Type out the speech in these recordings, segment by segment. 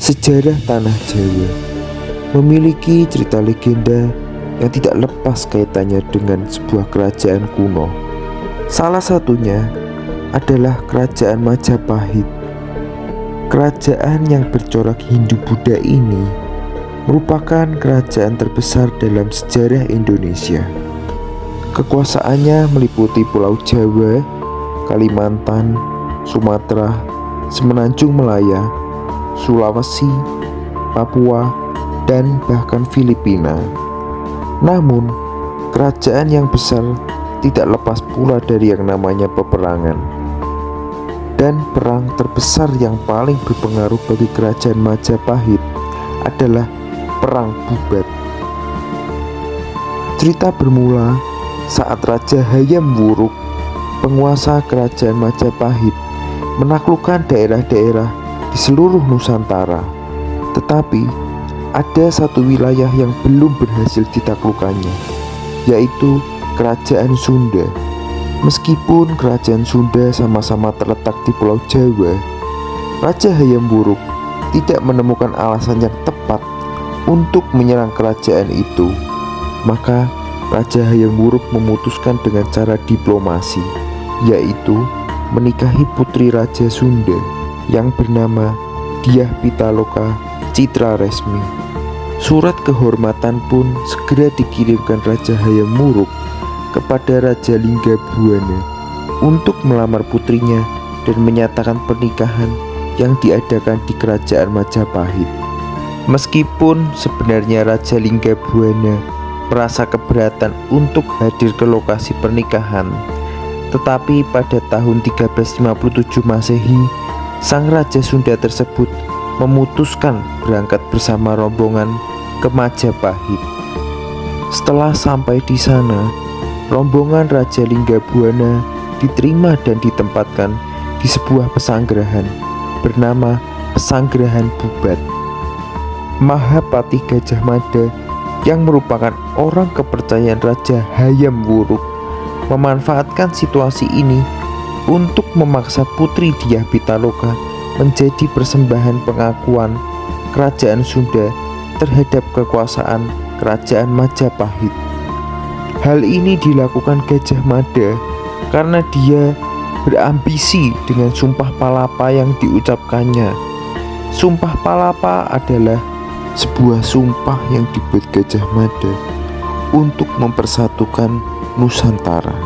Sejarah tanah Jawa memiliki cerita legenda yang tidak lepas kaitannya dengan sebuah kerajaan kuno. Salah satunya adalah Kerajaan Majapahit. Kerajaan yang bercorak Hindu-Buddha ini merupakan kerajaan terbesar dalam sejarah Indonesia. Kekuasaannya meliputi Pulau Jawa, Kalimantan, Sumatera, Semenanjung Malaya, Sulawesi, Papua, dan bahkan Filipina. Namun, kerajaan yang besar tidak lepas pula dari yang namanya peperangan. Dan perang terbesar yang paling berpengaruh bagi Kerajaan Majapahit adalah Perang Bubat. Cerita bermula saat Raja Hayam Wuruk, penguasa Kerajaan Majapahit, menaklukkan daerah-daerah di seluruh Nusantara. Tetapi ada satu wilayah yang belum berhasil ditaklukannya, yaitu Kerajaan Sunda. Meskipun Kerajaan Sunda sama-sama terletak di Pulau Jawa, Raja Hayam Wuruk tidak menemukan alasan yang tepat untuk menyerang kerajaan itu. Maka Raja Hayam Wuruk memutuskan dengan cara diplomasi, yaitu menikahi putri Raja Sunda yang bernama Dyah Pitaloka Citra Resmi. Surat kehormatan pun segera dikirimkan Raja Hayam Wuruk kepada Raja Linggabuana untuk melamar putrinya dan menyatakan pernikahan yang diadakan di Kerajaan Majapahit. Meskipun sebenarnya Raja Linggabuana merasa keberatan untuk hadir ke lokasi pernikahan, tetapi pada tahun 1357 Masehi, sang Raja Sunda tersebut memutuskan berangkat bersama rombongan ke Majapahit. Setelah sampai di sana, rombongan Raja Linggabuana diterima dan ditempatkan di sebuah pesanggerahan bernama Pesanggerahan Bubat. Mahapatih Gajah Mada yang merupakan orang kepercayaan Raja Hayam Wuruk memanfaatkan situasi ini untuk memaksa putri Dyah Pitaloka menjadi persembahan pengakuan Kerajaan Sunda terhadap kekuasaan Kerajaan Majapahit. Hal ini dilakukan Gajah Mada karena dia berambisi dengan Sumpah Palapa yang diucapkannya. Sumpah Palapa adalah sebuah sumpah yang dibuat Gajah Mada untuk mempersatukan Nusantara.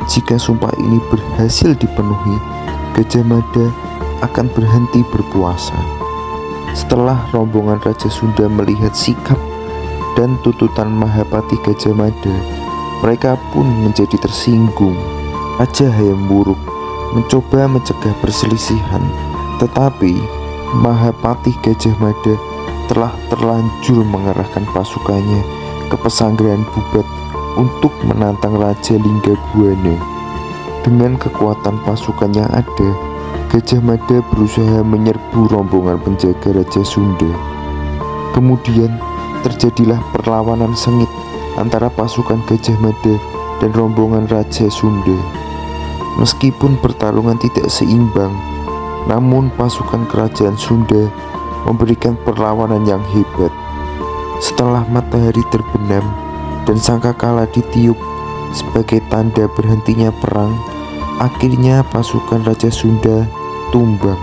Jika sumpah ini berhasil dipenuhi, Gajah Mada akan berhenti berpuasa. Setelah rombongan Raja Sunda melihat sikap dan tuntutan Mahapatih Gajah Mada, mereka pun menjadi tersinggung. Raja Hayam Wuruk mencoba mencegah perselisihan, tetapi Mahapatih Gajah Mada telah terlanjur mengerahkan pasukannya ke Pesanggerahan Bubat untuk menantang Raja Linggabuana. Dengan kekuatan pasukan yang ada, Gajah Mada berusaha menyerbu rombongan penjaga Raja Sunda. Kemudian terjadilah perlawanan sengit antara pasukan Gajah Mada dan rombongan Raja Sunda. Meskipun pertarungan tidak seimbang, namun pasukan Kerajaan Sunda memberikan perlawanan yang hebat. Setelah matahari terbenam dan sangkakala ditiup sebagai tanda berhentinya perang, akhirnya pasukan Raja Sunda tumbang.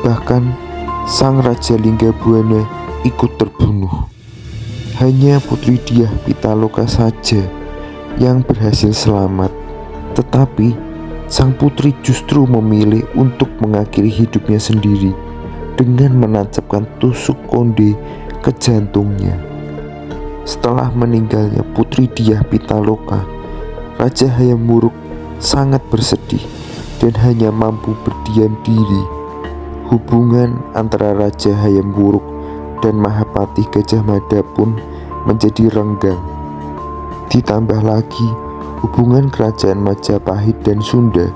Bahkan sang Raja Linggabuana ikut terbunuh. Hanya putri Dyah Pitaloka saja yang berhasil selamat. Tetapi sang putri justru memilih untuk mengakhiri hidupnya sendiri dengan menancapkan tusuk konde ke jantungnya. Setelah meninggalnya putri Dyah Pitaloka, Raja Hayam Wuruk sangat bersedih dan hanya mampu berdiam diri. Hubungan antara Raja Hayam Wuruk dan Mahapatih Gajah Mada pun menjadi renggang. Ditambah lagi, hubungan Kerajaan Majapahit dan Sunda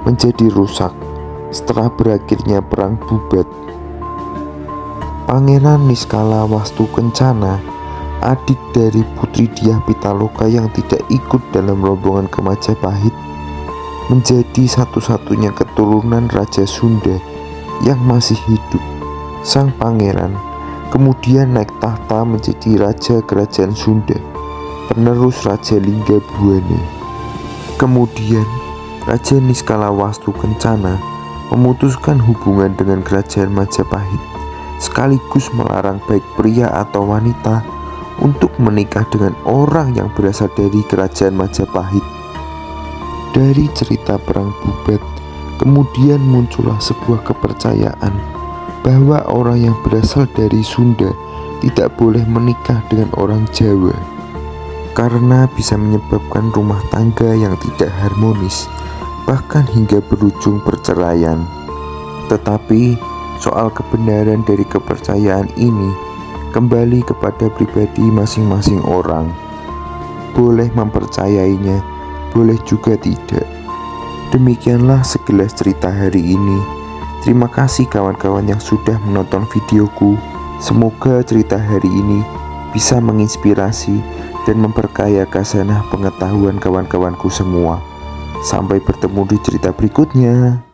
menjadi rusak setelah berakhirnya Perang Bubat. Pangeran Niskala Wastu Kencana, adik dari putri Dyah Pitaloka yang tidak ikut dalam rombongan ke Majapahit, menjadi satu-satunya keturunan Raja Sunda yang masih hidup. Sang pangeran kemudian naik tahta menjadi raja kerajaan Sunda, penerus Raja Linggabuana. Kemudian Raja Niskalawastu Kencana memutuskan hubungan dengan kerajaan Majapahit, sekaligus melarang baik pria atau wanita untuk menikah dengan orang yang berasal dari kerajaan Majapahit. Dari cerita perang Bubat, kemudian muncullah sebuah kepercayaan bahwa orang yang berasal dari Sunda tidak boleh menikah dengan orang Jawa karena bisa menyebabkan rumah tangga yang tidak harmonis, bahkan hingga berujung perceraian. Tetapi soal kebenaran dari kepercayaan ini kembali kepada pribadi masing-masing orang. Boleh mempercayainya, boleh juga tidak. Demikianlah segelas cerita hari ini. Terima kasih kawan-kawan yang sudah menonton videoku. Semoga cerita hari ini bisa menginspirasi dan memperkaya khasanah pengetahuan kawan-kawanku semua. Sampai bertemu di cerita berikutnya.